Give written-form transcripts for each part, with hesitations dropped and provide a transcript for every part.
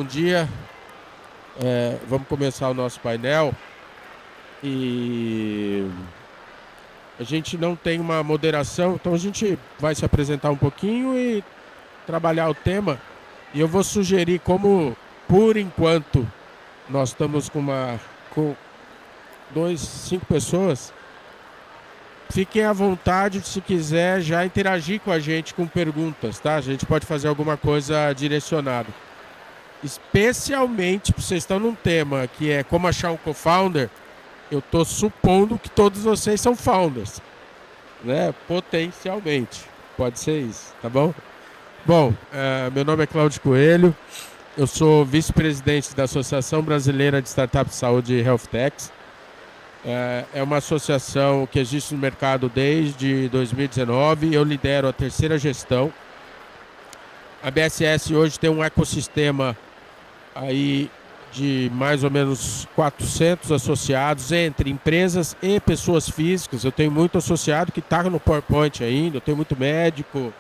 dia. Vamos começar o nosso painel. E a gente não tem uma moderação, então a gente vai se apresentar um pouquinho e trabalhar o tema. E eu vou sugerir, como por enquanto nós estamos com 5 pessoas, fiquem à vontade, se quiser, já interagir com a gente com perguntas, tá? A gente pode fazer alguma coisa direcionada. Especialmente, vocês estão num tema que é como achar um co-founder, eu estou supondo que todos vocês são founders, né? Potencialmente, pode ser isso, tá bom? Bom, meu nome é Cláudio Coelho, eu sou vice-presidente da Associação Brasileira de Startups de Saúde e Health Techs. É uma associação que existe no mercado desde 2019 e eu lidero a terceira gestão. A BSS hoje tem um ecossistema aí de mais ou menos 400 associados entre empresas e pessoas físicas. Eu tenho muito associado que está no PowerPoint ainda, eu tenho muito médico,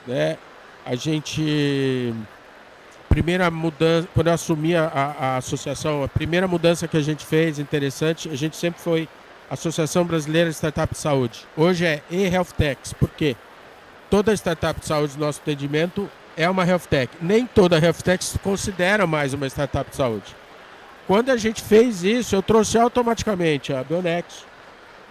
né? A gente... Primeira mudança, quando eu assumi a associação, a primeira mudança que a gente fez, interessante, a gente sempre foi Associação Brasileira de Startup de Saúde. Hoje é e-Health Techs. Por quê? Toda startup de saúde do nosso atendimento é uma Health Tech. Nem toda Health Tech se considera mais uma startup de saúde. Quando a gente fez isso, eu trouxe automaticamente a Bionex,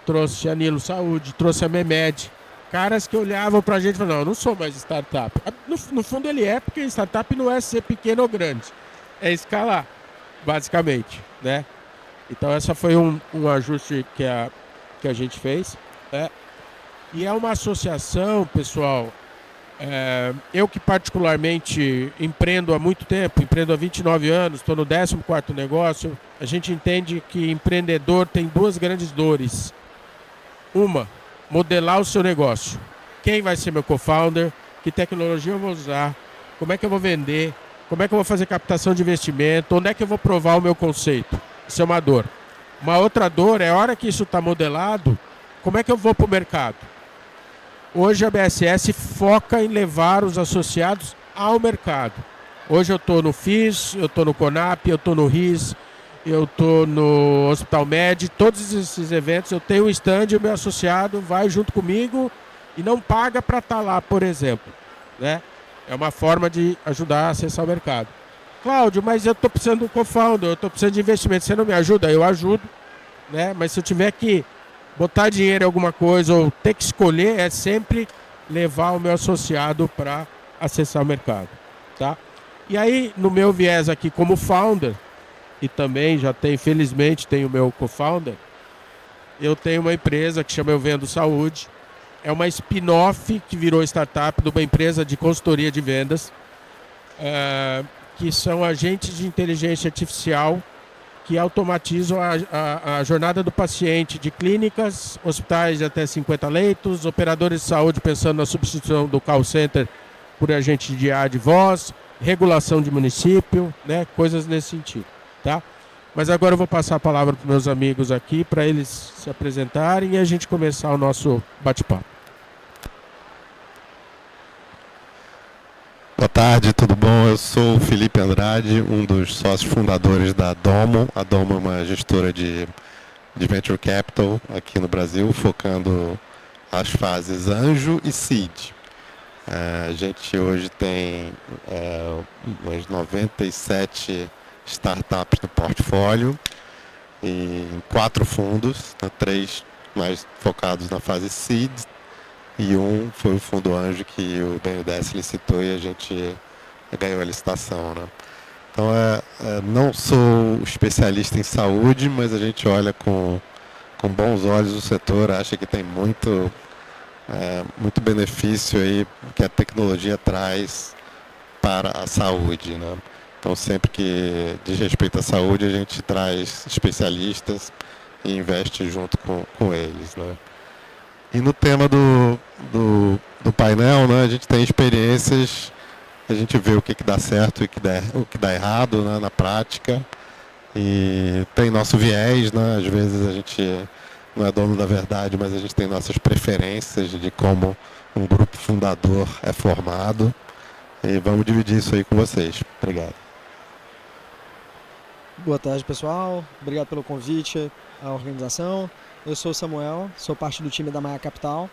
trouxe a Nilo Saúde, trouxe a Memed. Caras que olhavam pra gente e falavam, não, eu não sou mais startup. No fundo ele é, porque startup não é ser pequeno ou grande. É escalar, basicamente, né? Então essa foi um ajuste que a gente fez, né? E é uma associação, pessoal, eu que particularmente empreendo há muito tempo, empreendo há 29 anos, estou no 14º negócio, a gente entende que empreendedor tem duas grandes dores. Uma, modelar o seu negócio. Quem vai ser meu co-founder? Que tecnologia eu vou usar? Como é que eu vou vender? Como é que eu vou fazer captação de investimento? Onde é que eu vou provar o meu conceito? Isso é uma dor. Uma outra dor é a hora que isso está modelado, como é que eu vou para o mercado? Hoje a BSS foca em levar os associados ao mercado. Hoje eu estou no FIS, eu estou no CONAP, eu estou no RIS, eu estou no Hospital Med, todos esses eventos eu tenho um stand e o meu associado vai junto comigo e não paga para estar lá, por exemplo, né? É uma forma de ajudar a acessar o mercado. Cláudio, mas eu estou precisando de um co-founder, eu estou precisando de investimento, você não me ajuda? Eu ajudo, né? Mas se eu tiver que botar dinheiro em alguma coisa ou ter que escolher, é sempre levar o meu associado para acessar o mercado, tá? E aí, no meu viés aqui como founder, e também já tem, felizmente, tem o meu co-founder, eu tenho uma empresa que chama Eu Vendo Saúde. É uma spin-off que virou startup de uma empresa de consultoria de vendas, que são agentes de inteligência artificial que automatizam a jornada do paciente de clínicas, hospitais de até 50 leitos, operadores de saúde pensando na substituição do call center por agente de IA de voz, regulação de município, né, coisas nesse sentido. Tá? Mas agora eu vou passar a palavra para os meus amigos aqui, para eles se apresentarem e a gente começar o nosso bate-papo. Boa tarde, tudo bom? Eu sou o Felipe Andrade, um dos sócios fundadores da Domo. A Domo é uma gestora de Venture Capital aqui no Brasil, focando as fases Anjo e Seed. A gente hoje tem umas 97 startups no portfólio e 4 fundos, 3 mais focados na fase Seed e um foi o fundo Anjo que o BNDES licitou e a gente ganhou a licitação, né? Então não sou especialista em saúde, mas a gente olha com bons olhos o setor, acha que tem muito benefício aí que a tecnologia traz para a saúde, né? Então, sempre que diz respeito à saúde, a gente traz especialistas e investe junto com eles, né? E no tema do painel, né, a gente tem experiências, a gente vê o que dá certo e o que dá errado, né, na prática. E tem nosso viés, né? Às vezes a gente não é dono da verdade, mas a gente tem nossas preferências de como um grupo fundador é formado. E vamos dividir isso aí com vocês. Obrigado. Boa tarde, pessoal. Obrigado pelo convite à organização. Eu sou o Samuel, sou parte do time da Maia Capital.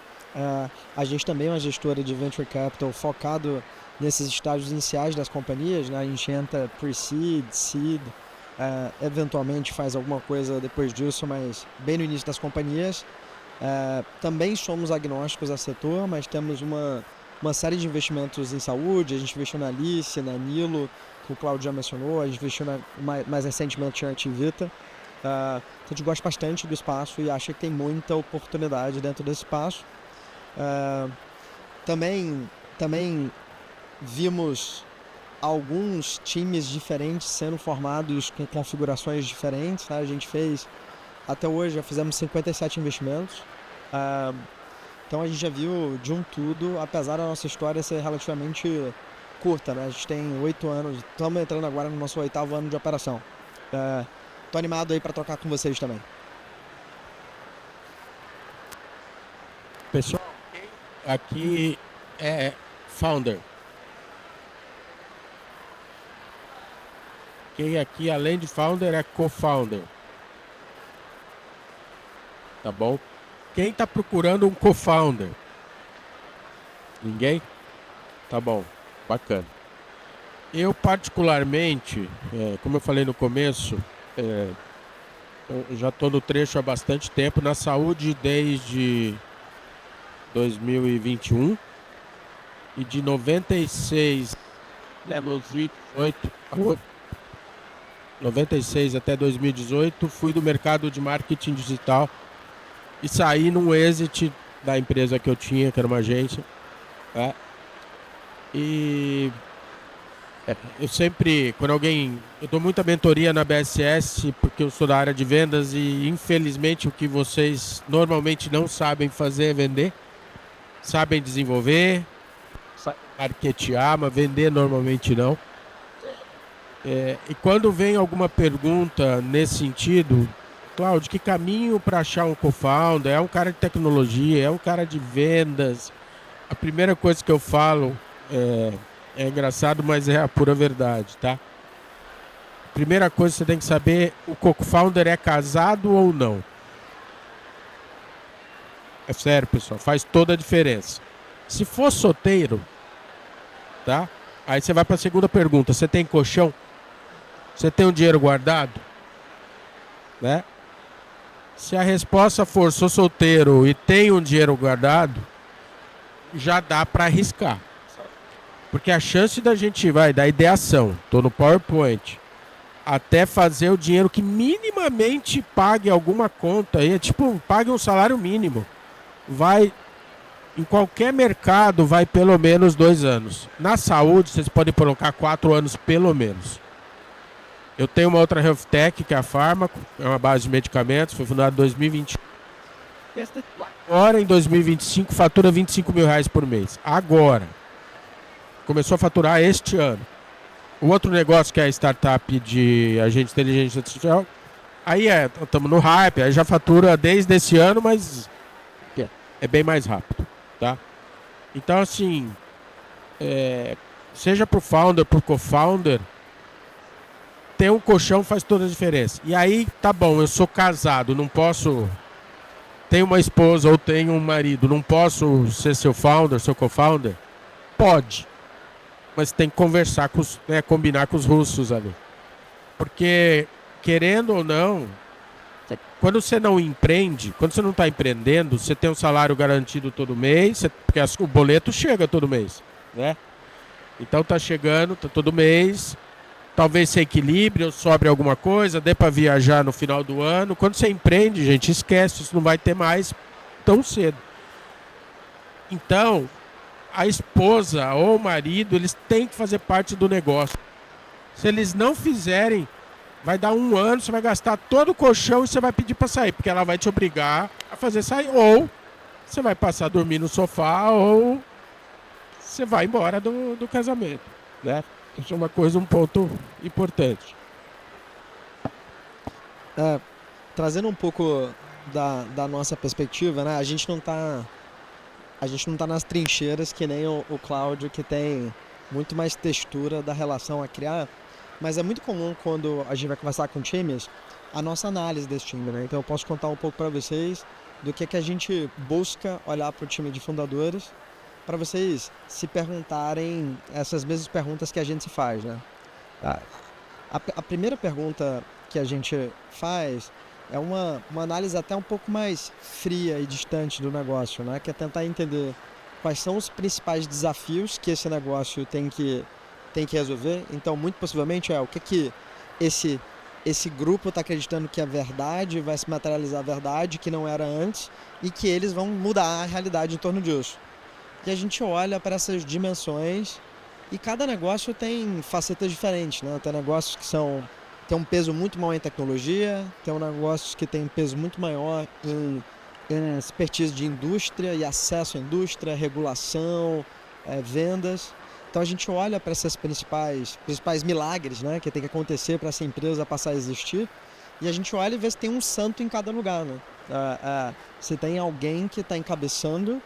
A gente também é uma gestora de Venture Capital focado nesses estágios iniciais das companhias, né? A gente entra pre-seed, seed, eventualmente faz alguma coisa depois disso, mas bem no início das companhias. Também somos agnósticos a setor, mas temos uma série de investimentos em saúde. A gente investiu na Alice, na Nilo, que o Claudio já mencionou, a gente investiu mais recentemente na Ativita. A gente gosta bastante do espaço e acha que tem muita oportunidade dentro desse espaço. Também vimos alguns times diferentes sendo formados com configurações diferentes, tá? A gente fez, até hoje, já fizemos 57 investimentos. Então a gente já viu de um tudo, apesar da nossa história ser relativamente curta, né? A gente tem 8 anos, estamos entrando agora no nosso 8º ano de operação. Tô animado aí para trocar com vocês também. Pessoal, aqui é founder. Quem aqui, além de founder, é co-founder. Tá bom? Quem está procurando um co-founder? Ninguém? Tá bom, bacana. Eu particularmente, como eu falei no começo, eu já estou no trecho há bastante tempo, na saúde desde 2021 e de 96 até 2018 fui do mercado de marketing digital e saí num exit da empresa que eu tinha, que era uma agência. E eu sempre, eu dou muita mentoria na BSS, porque eu sou da área de vendas e infelizmente o que vocês normalmente não sabem fazer é vender. Sabem desenvolver, sabem marketear, mas vender normalmente não. E quando vem alguma pergunta nesse sentido, Cláudio, que caminho para achar um co-founder? É um cara de tecnologia, é um cara de vendas? A primeira coisa que eu falo é engraçado, mas é a pura verdade, tá? Primeira coisa que você tem que saber, o co-founder é casado ou não? É sério, pessoal, faz toda a diferença. Se for solteiro, tá? Aí você vai para a segunda pergunta, você tem colchão? Você tem um dinheiro guardado? Né? Se a resposta for, sou solteiro e tenho um dinheiro guardado, já dá para arriscar. Porque a chance da gente da ideação, tô no PowerPoint, até fazer o dinheiro que minimamente pague alguma conta aí, pague um salário mínimo. Em qualquer mercado, vai pelo menos 2 anos. Na saúde, vocês podem colocar 4 anos pelo menos. Eu tenho uma outra health tech, que é a Fármaco, é uma base de medicamentos, foi fundada em 2021. Agora, em 2025, fatura R$25.000 por mês. Agora. Começou a faturar este ano. O outro negócio que é a startup de agente de inteligência artificial, aí estamos no hype, aí já fatura desde esse ano, mas é bem mais rápido, tá? Então, assim, seja pro founder, pro co-founder, ter um colchão faz toda a diferença. E aí, tá bom, eu sou casado, não posso... Tenho uma esposa ou tenho um marido, não posso ser seu founder, seu co-founder? Pode. Mas tem que conversar combinar com os russos ali. Porque, querendo ou não, quando você não empreende, quando você não está empreendendo, você tem um salário garantido todo mês, porque o boleto chega todo mês, né? Então tá chegando, tá todo mês, talvez você equilibre ou sobre alguma coisa, dê para viajar no final do ano. Quando você empreende, gente, esquece, isso não vai ter mais tão cedo. Então, a esposa ou o marido, eles têm que fazer parte do negócio. Se eles não fizerem, vai dar 1 ano, você vai gastar todo o colchão e você vai pedir para sair, porque ela vai te obrigar a fazer sair. Ou você vai passar a dormir no sofá, ou você vai embora do casamento, né? Isso é um ponto importante. Trazendo um pouco da nossa perspectiva, né? A gente não tá nas trincheiras que nem o Cláudio, que tem muito mais textura da relação a criar. Mas é muito comum quando a gente vai conversar com times, a nossa análise desse time, né? Então eu posso contar um pouco para vocês do que a gente busca olhar para o time de fundadores, para vocês se perguntarem essas mesmas perguntas que a gente se faz, né? A primeira pergunta que a gente faz é uma análise até um pouco mais fria e distante do negócio, né? Que é tentar entender quais são os principais desafios que esse negócio tem que resolver. Então, muito possivelmente, o que esse grupo está acreditando que é verdade, vai se materializar a verdade, que não era antes, e que eles vão mudar a realidade em torno disso. E a gente olha para essas dimensões, e cada negócio tem facetas diferentes, né? Tem negócios que tem um peso muito maior em tecnologia, tem negócios que tem um peso muito maior em expertise de indústria e acesso à indústria, regulação, vendas. Então a gente olha para esses principais milagres, né, que tem que acontecer para essa empresa passar a existir, e a gente olha e vê se tem um santo em cada lugar, né? Se tem alguém que está encabeçando,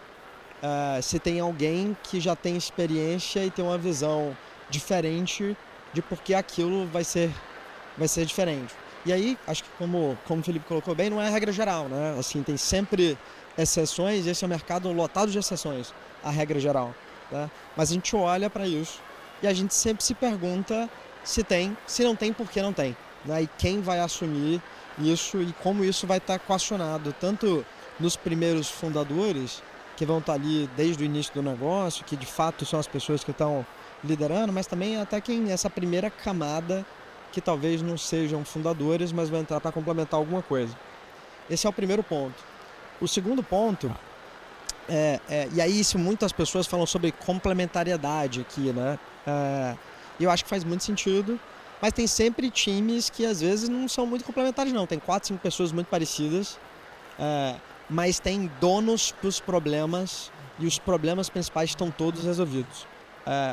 se tem alguém que já tem experiência e tem uma visão diferente de por que aquilo vai ser diferente. E aí, acho que como o Felipe colocou bem, não é a regra geral, né? Assim, tem sempre exceções, esse é um mercado lotado de exceções, a regra geral, né? Mas a gente olha para isso e a gente sempre se pergunta se tem, se não tem, por que não tem, né? E quem vai assumir isso e como isso vai estar equacionado, tanto nos primeiros fundadores, que vão estar ali desde o início do negócio, que de fato são as pessoas que estão liderando, mas também até essa primeira camada que talvez não sejam fundadores, mas vão entrar para complementar alguma coisa. Esse é o primeiro ponto. O segundo ponto e aí isso muitas pessoas falam sobre complementariedade aqui, né? Eu acho que faz muito sentido, mas tem sempre times que às vezes não são muito complementares não. Tem 4, 5 pessoas muito parecidas, mas tem donos para os problemas e os problemas principais estão todos resolvidos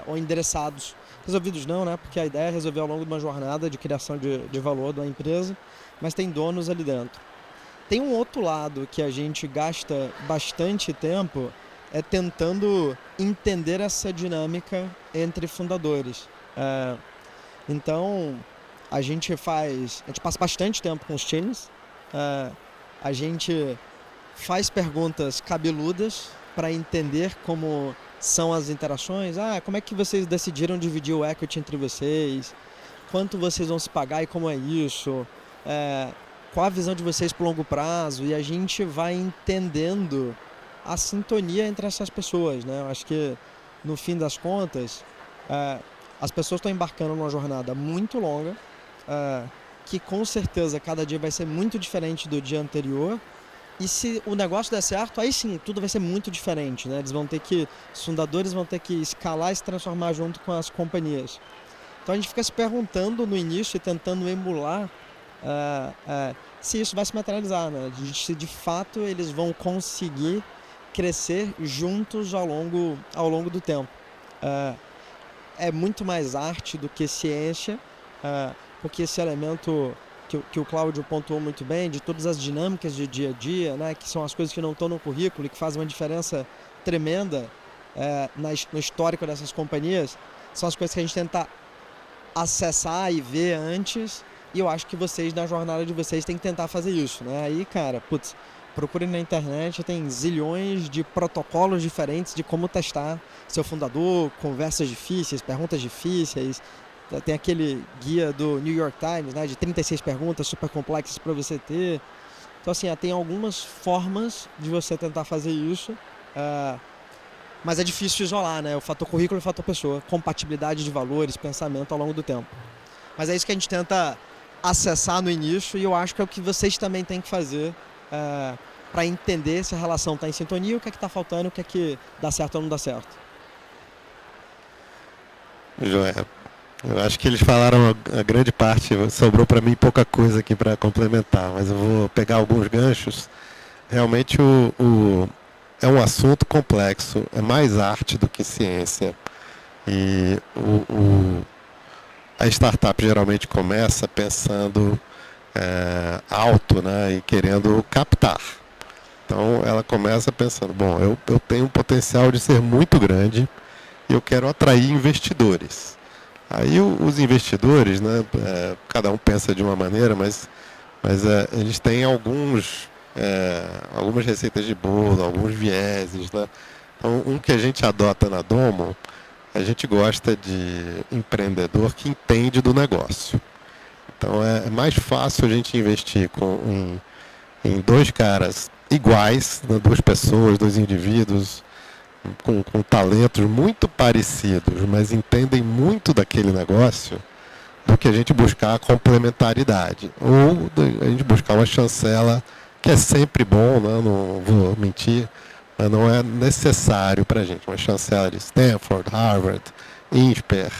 ou endereçados. Resolvidos não, né? Porque a ideia é resolver ao longo de uma jornada de criação de valor da empresa, mas tem donos ali dentro. Tem um outro lado que a gente gasta bastante tempo tentando entender essa dinâmica entre fundadores. Então, a gente passa bastante tempo com os times, a gente faz perguntas cabeludas para entender como são as interações. Como é que vocês decidiram dividir o equity entre vocês? Quanto vocês vão se pagar e como é isso? Qual a visão de vocês para o longo prazo? E a gente vai entendendo a sintonia entre essas pessoas, né? Eu acho que, no fim das contas, as pessoas estão embarcando numa jornada muito longa, que com certeza cada dia vai ser muito diferente do dia anterior. E se o negócio der certo, aí sim, tudo vai ser muito diferente, né? Os fundadores vão ter que escalar e se transformar junto com as companhias. Então a gente fica se perguntando no início e tentando emular se isso vai se materializar, né? Se de fato eles vão conseguir crescer juntos ao longo do tempo. É muito mais arte do que ciência, porque esse elemento que o Cláudio pontuou muito bem, de todas as dinâmicas de dia a dia, né, que são as coisas que não estão no currículo e que fazem uma diferença tremenda no histórico dessas companhias, são as coisas que a gente tenta acessar e ver antes, e eu acho que vocês, na jornada de vocês, têm que tentar fazer isso, né? Aí, cara, procurem na internet, tem zilhões de protocolos diferentes de como testar seu fundador, conversas difíceis, perguntas difíceis. Tem aquele guia do New York Times, né, de 36 perguntas super complexas para você ter. Então, assim, tem algumas formas de você tentar fazer isso, mas é difícil isolar, né? O fator currículo e o fator pessoa, compatibilidade de valores, pensamento ao longo do tempo. Mas é isso que a gente tenta acessar no início, e eu acho que é o que vocês também têm que fazer para entender se a relação está em sintonia, o que é que está faltando, o que é que dá certo ou não dá certo. Joia. Eu acho que eles falaram a grande parte, sobrou para mim pouca coisa aqui para complementar, mas eu vou pegar alguns ganchos. Realmente é um assunto complexo, é mais arte do que ciência. E a startup geralmente começa pensando alto, né, e querendo captar. Então ela começa pensando, bom, eu tenho um potencial de ser muito grande e eu quero atrair investidores. Aí os investidores, né, cada um pensa de uma maneira, mas eles têm algumas receitas de bolo, alguns vieses, né? Então, um que a gente adota na Domo, a gente gosta de empreendedor que entende do negócio. Então, é mais fácil a gente investir em dois caras iguais, né, duas pessoas, dois indivíduos, com talentos muito parecidos, mas entendem muito daquele negócio, do que a gente buscar a complementaridade. Ou a gente buscar uma chancela, que é sempre bom, né? Não vou mentir, mas não é necessário para a gente. Uma chancela de Stanford, Harvard, INSPER,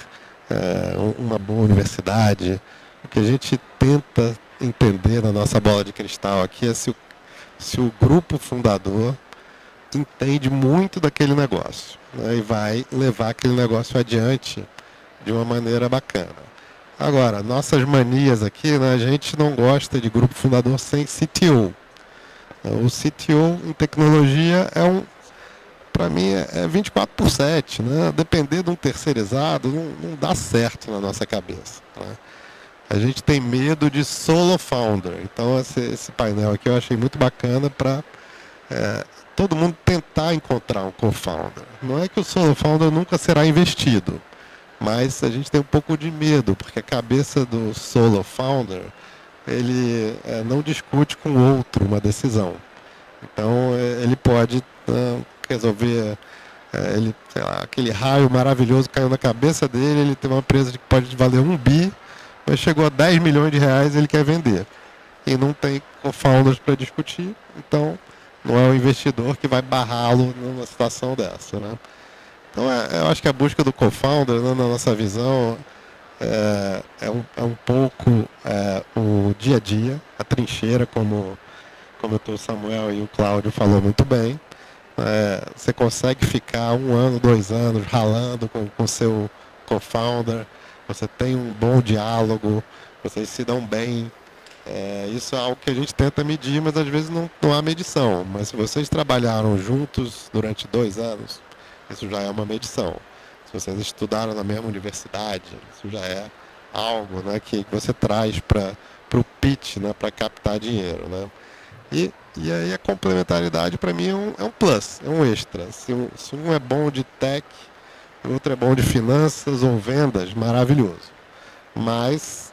uma boa universidade. O que a gente tenta entender na nossa bola de cristal aqui é se o grupo fundador entende muito daquele negócio, né, e vai levar aquele negócio adiante de uma maneira bacana. Agora, nossas manias aqui, né, a gente não gosta de grupo fundador sem CTO. O CTO em tecnologia para mim, é 24/7, né? Depender de um terceirizado não dá certo na nossa cabeça, né? A gente tem medo de solo founder. Então, esse painel aqui eu achei muito bacana para todo mundo tentar encontrar um co-founder. Não é que o solo founder nunca será investido, mas a gente tem um pouco de medo, porque a cabeça do solo founder, ele não discute com o outro uma decisão. Então, ele pode resolver, sei lá, aquele raio maravilhoso caiu na cabeça dele, ele tem uma empresa que pode valer 1 bi, mas chegou a 10 milhões de reais e ele quer vender. E não tem co-founders para discutir, então não é o investidor que vai barrá-lo numa situação dessa, né? Então, eu acho que a busca do co-founder, né, na nossa visão, é um pouco o dia a dia, a trincheira, como o Samuel e o Cláudio falou muito bem. Você consegue ficar 1 ano, 2 anos ralando com o seu co-founder, você tem um bom diálogo, vocês se dão bem. Isso é algo que a gente tenta medir, mas às vezes não há medição. Mas se vocês trabalharam juntos durante 2 anos, isso já é uma medição. Se vocês estudaram na mesma universidade, isso já é algo, né, que você traz para o pitch, né, para captar dinheiro, né? E aí a complementaridade para mim é um plus, é um extra. Se um é bom de tech, o outro é bom de finanças ou vendas, maravilhoso. Mas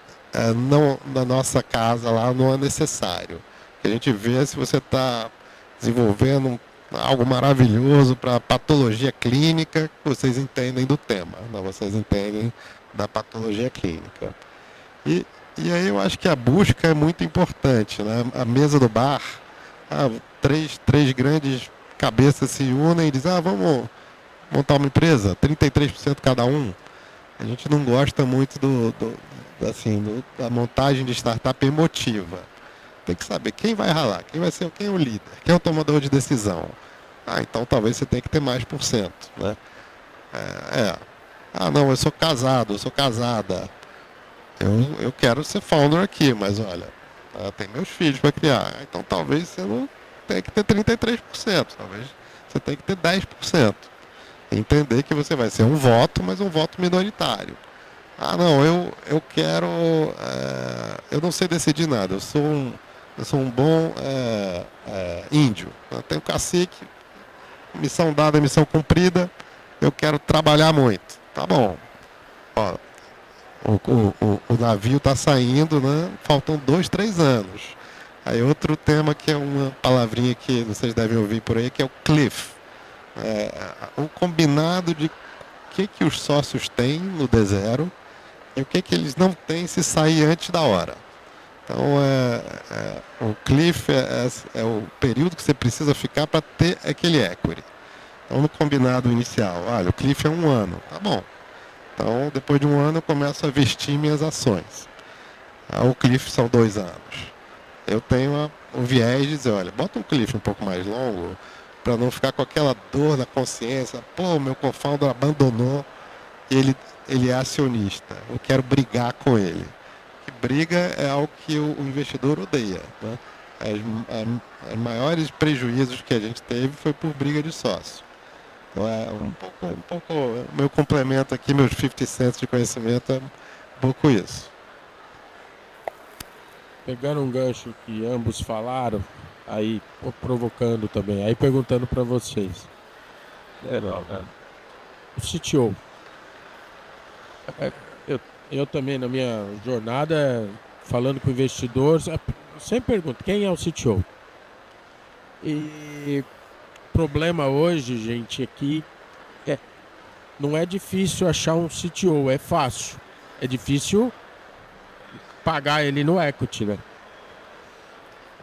não, na nossa casa lá não é necessário. O que a gente vê é se você está desenvolvendo algo maravilhoso para patologia clínica, vocês entendem do tema, né? Vocês entendem da patologia clínica. E aí eu acho que a busca é muito importante, né? A mesa do bar, três grandes cabeças se unem e dizem, vamos montar uma empresa, 33% cada um. A gente não gosta muito da montagem de startup emotiva. Tem que saber quem vai ralar, quem é o líder, quem é o tomador de decisão. Então talvez você tenha que ter mais %, né? Não, eu sou casado, eu sou casada. Eu quero ser founder aqui, mas olha, tem meus filhos para criar. Então talvez você não tenha que ter 33%, talvez você tenha que ter 10%. Entender que você vai ser um voto, mas um voto minoritário. Não, eu quero... eu não sei decidir nada, eu sou um bom índio. Eu tenho cacique, missão dada, missão cumprida, eu quero trabalhar muito. Tá bom. Ó, o navio está saindo, né? Faltam 2, 3 anos. Aí outro tema que é uma palavrinha que vocês devem ouvir por aí, que é o cliff. O combinado de o que os sócios têm no D0 e o que eles não têm se sair antes da hora. Então, o cliff é o período que você precisa ficar para ter aquele equity. Então, no combinado inicial, olha, o cliff é 1 ano, tá bom. Então, depois de 1 ano, eu começo a vestir minhas ações. O cliff são 2 anos. Eu tenho o viés de dizer, olha, bota um cliff um pouco mais longo, para não ficar com aquela dor na consciência. Pô, meu co-founder abandonou e ele é acionista. Eu quero brigar com ele. E briga é algo que o investidor odeia, né? Os maiores prejuízos que a gente teve foi por briga de sócio. Um pouco, meu complemento aqui, meus 50 cents de conhecimento é um pouco isso. Pegando um gancho que ambos falaram, aí provocando também, aí perguntando para vocês. O CTO. É, eu também, na minha jornada, falando com investidores, eu sempre pergunto, quem é o CTO? E o problema hoje, gente, aqui não é difícil achar um CTO, é fácil. É difícil pagar ele no equity, né?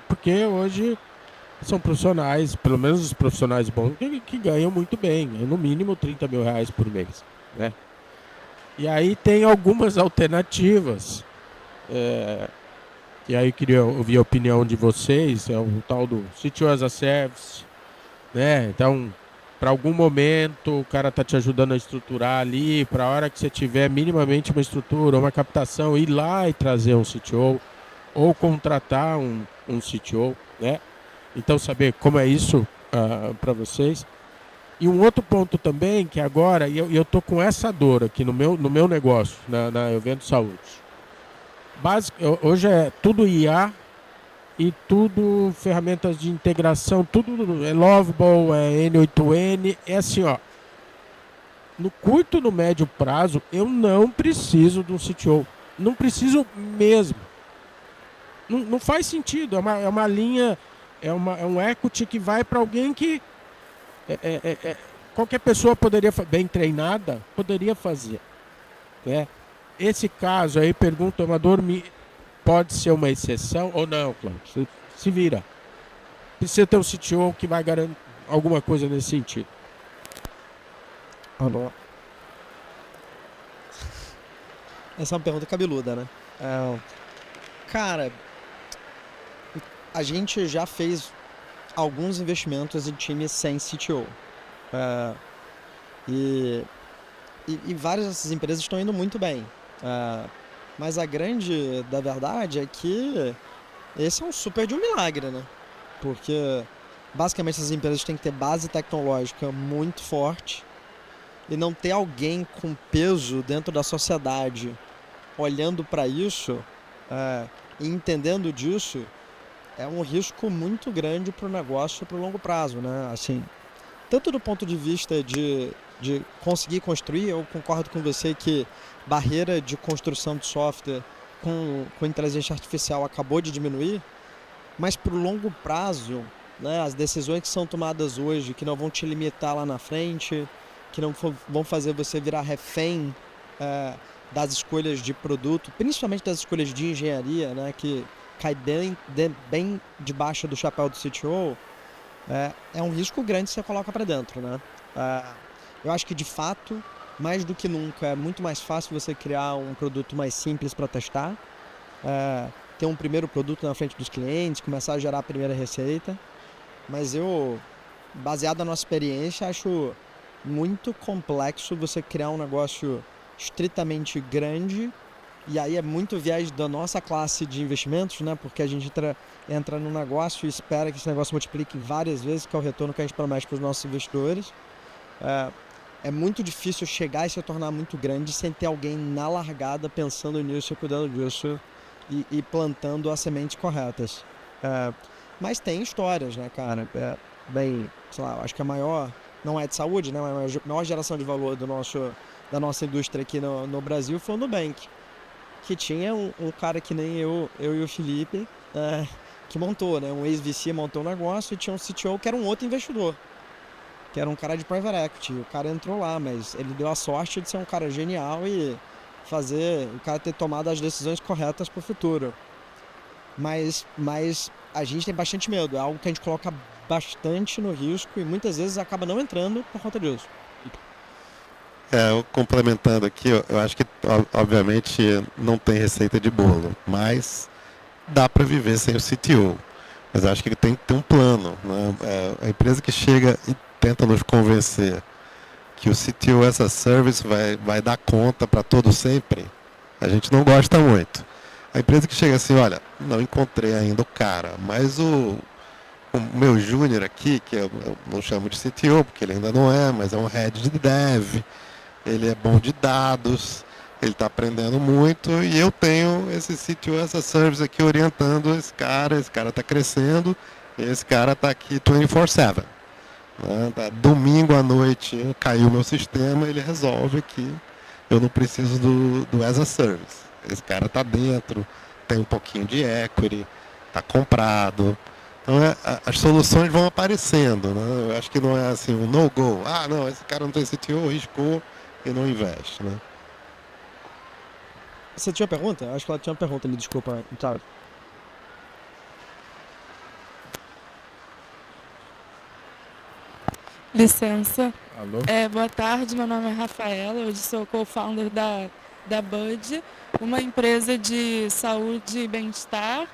Porque hoje são profissionais, pelo menos os profissionais bons, que ganham muito bem, no mínimo 30 mil reais por mês, né? E aí tem algumas alternativas, e aí eu queria ouvir a opinião de vocês, é o tal do CTO as a Service, né? Então, para algum momento o cara tá te ajudando a estruturar ali, para a hora que você tiver minimamente uma estrutura, uma captação, ir lá e trazer um CTO, ou contratar um CTO, né? Então, saber como é isso para vocês. E um outro ponto também, que agora, e eu tô com essa dor aqui no meu negócio, na Evento Saúde. Hoje é tudo IA e tudo ferramentas de integração, tudo é Lovable, é N8N, é assim, ó. No curto e no médio prazo, eu não preciso de um CTO. Não preciso mesmo. Não faz sentido, é uma linha, é um equity que vai para alguém que qualquer pessoa poderia, bem treinada, poderia fazer, né? Esse caso aí, pergunta amador, pode ser uma exceção ou não, Cláudio? Se vira. Precisa ter um CTO que vai garantir alguma coisa nesse sentido. Alô. Essa é uma pergunta cabeluda, né? Cara, a gente já fez alguns investimentos em times sem CTO. E várias dessas empresas estão indo muito bem. Mas a grande da verdade é que esse é um super de um milagre, né? Porque basicamente essas empresas têm que ter base tecnológica muito forte e não ter alguém com peso dentro da sociedade olhando para isso e entendendo disso. É um risco muito grande para o negócio para o longo prazo, né? Assim, tanto do ponto de vista de conseguir construir, eu concordo com você que barreira de construção de software com inteligência artificial acabou de diminuir, mas para o longo prazo, né, as decisões que são tomadas hoje, que não vão te limitar lá na frente, que não vão fazer você virar refém das escolhas de produto, principalmente das escolhas de engenharia, né, que cai bem debaixo do chapéu do CTO, é um risco grande que você coloca para dentro, né? Eu acho que, de fato, mais do que nunca, é muito mais fácil você criar um produto mais simples para testar, ter um primeiro produto na frente dos clientes, começar a gerar a primeira receita. Mas eu, baseado na nossa experiência, acho muito complexo você criar um negócio estritamente grande. E aí é muito viés da nossa classe de investimentos, né? Porque a gente entra num negócio e espera que esse negócio multiplique várias vezes, que é o retorno que a gente promete para os nossos investidores. É muito difícil chegar e se tornar muito grande sem ter alguém na largada pensando nisso e cuidando disso e plantando as sementes corretas. Mas tem histórias, né, cara? Bem, sei lá, acho que a maior, não é de saúde, né? Mas a maior geração de valor da nossa indústria aqui no Brasil foi o Nubank, que tinha um cara que nem eu e o Felipe, que montou, né? Um ex-VC montou um negócio e tinha um CTO que era um outro investidor, que era um cara de private equity. O cara entrou lá, mas ele deu a sorte de ser um cara genial e fazer o cara ter tomado as decisões corretas para o futuro. Mas a gente tem bastante medo, é algo que a gente coloca bastante no risco e muitas vezes acaba não entrando por conta disso. Complementando aqui, eu acho que obviamente não tem receita de bolo, mas dá para viver sem o CTO. Mas acho que ele tem que ter um plano, né? A empresa que chega e tenta nos convencer que o CTO as a Service vai dar conta para todo sempre, a gente não gosta muito. A empresa que chega assim, olha, não encontrei ainda o cara, mas o o meu júnior aqui, que eu não chamo de CTO, porque ele ainda não é, mas é um head de dev, ele é bom de dados, ele está aprendendo muito, e eu tenho esse CTO as a Service aqui orientando esse cara está crescendo, e esse cara está aqui 24/7. Né? Domingo à noite caiu meu sistema, ele resolve aqui, eu não preciso do as a Service. Esse cara está dentro, tem um pouquinho de equity, está comprado. Então as soluções vão aparecendo, né? Eu acho que não é assim um no-go. Ah, não, esse cara não tem CTO, riscou e não investe, né? Você tinha pergunta? Acho que ela tinha uma pergunta, me desculpa, Thiago. Licença. Alô? Boa tarde, meu nome é Rafaela, hoje sou co-founder da Bud, uma empresa de saúde e bem-estar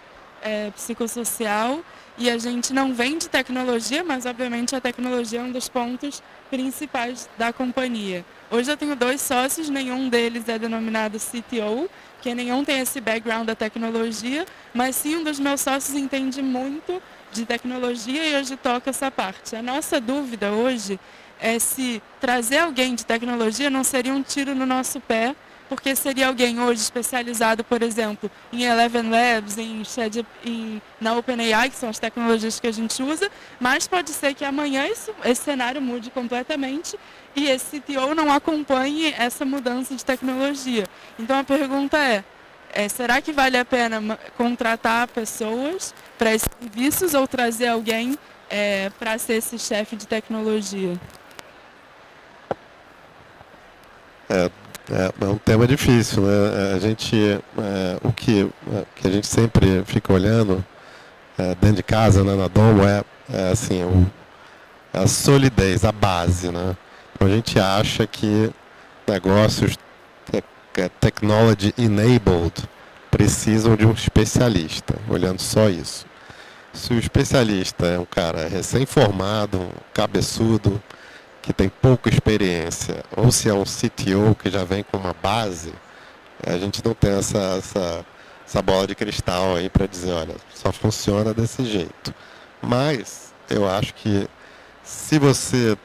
psicossocial, e a gente não vende tecnologia, mas obviamente a tecnologia é um dos pontos principais da companhia. Hoje eu tenho 2 sócios, nenhum deles é denominado CTO, que nenhum tem esse background da tecnologia, mas sim um dos meus sócios entende muito de tecnologia e hoje toca essa parte. A nossa dúvida hoje é se trazer alguém de tecnologia não seria um tiro no nosso pé, porque seria alguém hoje especializado, por exemplo, em Eleven Labs, na OpenAI, que são as tecnologias que a gente usa, mas pode ser que amanhã esse cenário mude completamente e esse CTO não acompanhe essa mudança de tecnologia. Então a pergunta será que vale a pena contratar pessoas para esses serviços ou trazer alguém para ser esse chefe de tecnologia? É um tema difícil, né? O que a gente sempre fica olhando dentro de casa, né, na Domo, assim, a solidez, a base, né? Então a gente acha que negócios technology enabled precisam de um especialista, olhando só isso. Se o especialista é um cara recém-formado, um cabeçudo, que tem pouca experiência, ou se é um CTO que já vem com uma base, a gente não tem essa bola de cristal aí para dizer, olha, só funciona desse jeito. Mas eu acho que se você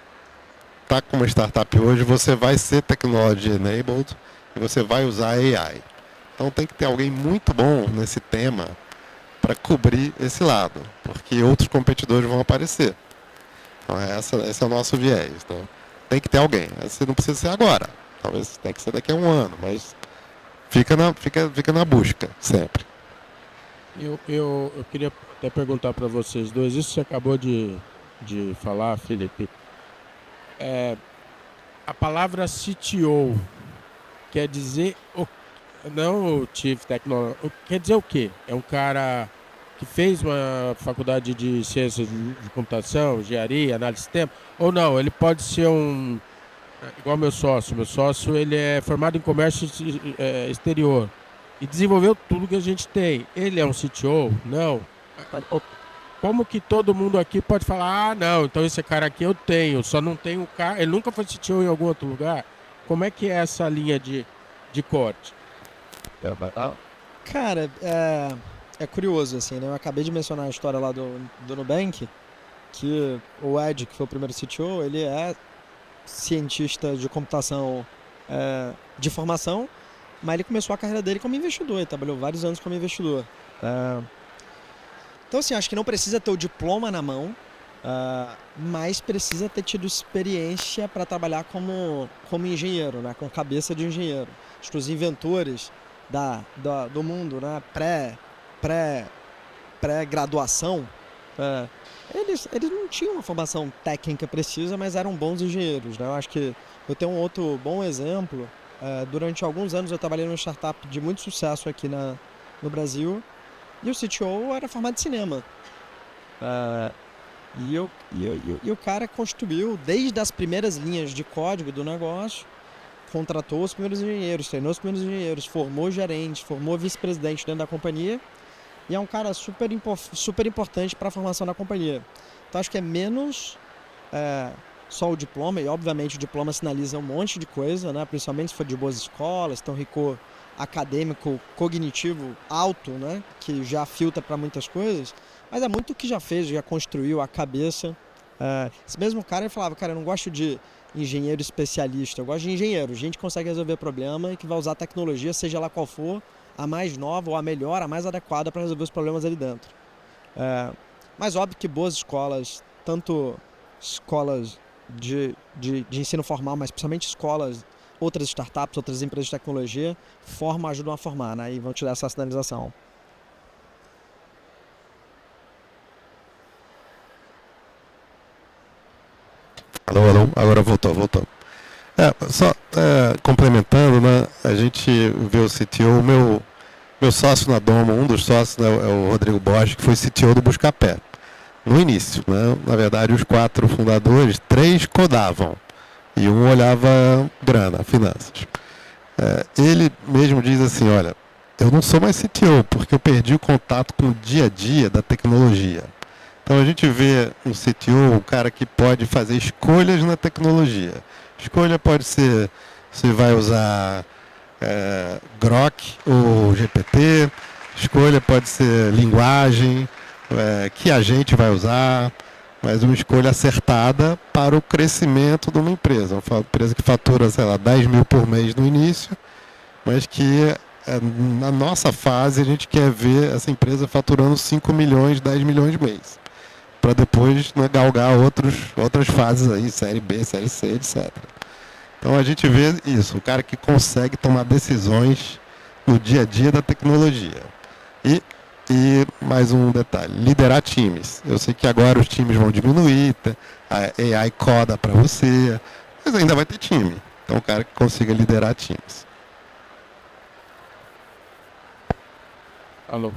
está com uma startup hoje, você vai ser technology enabled e você vai usar AI. Então tem que ter alguém muito bom nesse tema para cobrir esse lado, porque outros competidores vão aparecer. Então esse é o nosso viés. Então, tem que ter alguém. Você não precisa ser agora. Talvez tenha que ser daqui a um ano, mas fica na busca sempre. Eu queria até perguntar para vocês dois, isso você acabou de falar, Felipe. A palavra CTO quer dizer não o Chief Technology, quer dizer o quê? É um cara que fez uma faculdade de ciências de computação, engenharia, análise de sistema, ou não, ele pode ser igual meu sócio. Meu sócio, ele é formado em comércio exterior e desenvolveu tudo que a gente tem. Ele é um CTO? Não. Como que todo mundo aqui pode falar, ah, não, então esse cara aqui eu tenho, só não tenho o cara, ele nunca foi CTO em algum outro lugar? Como é que é essa linha de corte? Cara, é curioso, assim, né? Eu acabei de mencionar a história lá do Nubank, que o Ed, que foi o primeiro CTO, ele é cientista de computação de formação, mas ele começou a carreira dele como investidor, ele trabalhou vários anos como investidor. Então, assim, acho que não precisa ter o diploma na mão, mas precisa ter tido experiência para trabalhar como engenheiro, né? Com cabeça de engenheiro. Acho que os inventores do mundo, né? Pré-graduação, eles não tinham uma formação técnica precisa, mas eram bons engenheiros, né? Eu acho que eu tenho um outro bom exemplo. Durante alguns anos eu trabalhei numa startup de muito sucesso aqui no Brasil, e o CTO era formado em cinema. E o cara construiu desde as primeiras linhas de código do negócio, contratou os primeiros engenheiros, treinou os primeiros engenheiros, formou gerente, formou vice-presidente dentro da companhia, e é um cara super importante para a formação da companhia. Então acho que é menos só o diploma, e obviamente o diploma sinaliza um monte de coisa, né? Principalmente se for de boas escolas, tem um rigor acadêmico, cognitivo alto, né? Que já filtra para muitas coisas, mas é muito o que já fez, já construiu a cabeça. Esse mesmo cara, ele falava, cara, eu não gosto de engenheiro especialista, eu gosto de engenheiro, gente que consegue resolver problema e que vai usar a tecnologia, seja lá qual for, a mais nova ou a melhor, a mais adequada para resolver os problemas ali dentro. Mas óbvio que boas escolas, tanto escolas de ensino formal, mas principalmente escolas, outras startups, outras empresas de tecnologia, ajudam a formar, né? E vão te dar essa sinalização. Alô, agora voltou. Complementando, né, a gente vê o CTO, meu sócio na Domo, um dos sócios, né, é o Rodrigo Bosch, que foi CTO do Buscapé. No início, né, na verdade, os 4 fundadores, 3 codavam e um olhava grana, finanças. Ele mesmo diz assim, olha, eu não sou mais CTO, porque eu perdi o contato com o dia a dia da tecnologia. Então a gente vê um CTO, um cara que pode fazer escolhas na tecnologia. Escolha pode ser se vai usar Grok ou GPT, escolha pode ser linguagem, que a gente vai usar, mas uma escolha acertada para o crescimento de uma empresa. Uma empresa que fatura, sei lá, 10 mil por mês no início, mas que na nossa fase a gente quer ver essa empresa faturando 5 milhões, 10 milhões mês, para depois, né, galgar outras fases aí, série B, série C, etc. Então a gente vê isso, o cara que consegue tomar decisões no dia a dia da tecnologia. E mais um detalhe, liderar times. Eu sei que agora os times vão diminuir, a AI coda para você, mas ainda vai ter time. Então o cara que consiga liderar times. Alô?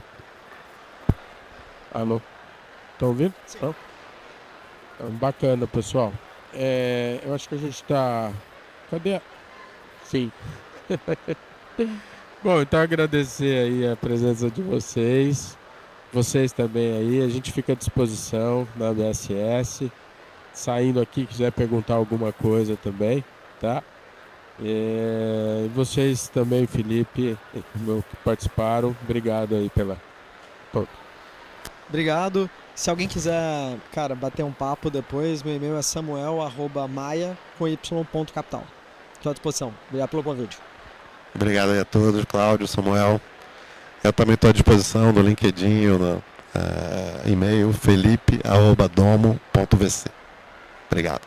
Estão ouvindo? Então, bacana, pessoal. Eu acho que a gente está... Cadê? Sim. Bom, então agradecer aí a presença de vocês. Vocês também aí. A gente fica à disposição na BSS. Saindo aqui, quiser perguntar alguma coisa também, tá? E vocês também, Felipe, que participaram. Obrigado aí pela... Obrigado. Se alguém quiser, cara, bater um papo depois, meu e-mail é samuel@maia.capital. Estou à disposição. Obrigado pelo convite. Obrigado aí a todos, Cláudio, Samuel. Eu também estou à disposição no LinkedIn ou no e-mail felipe@domo.vc. Obrigado.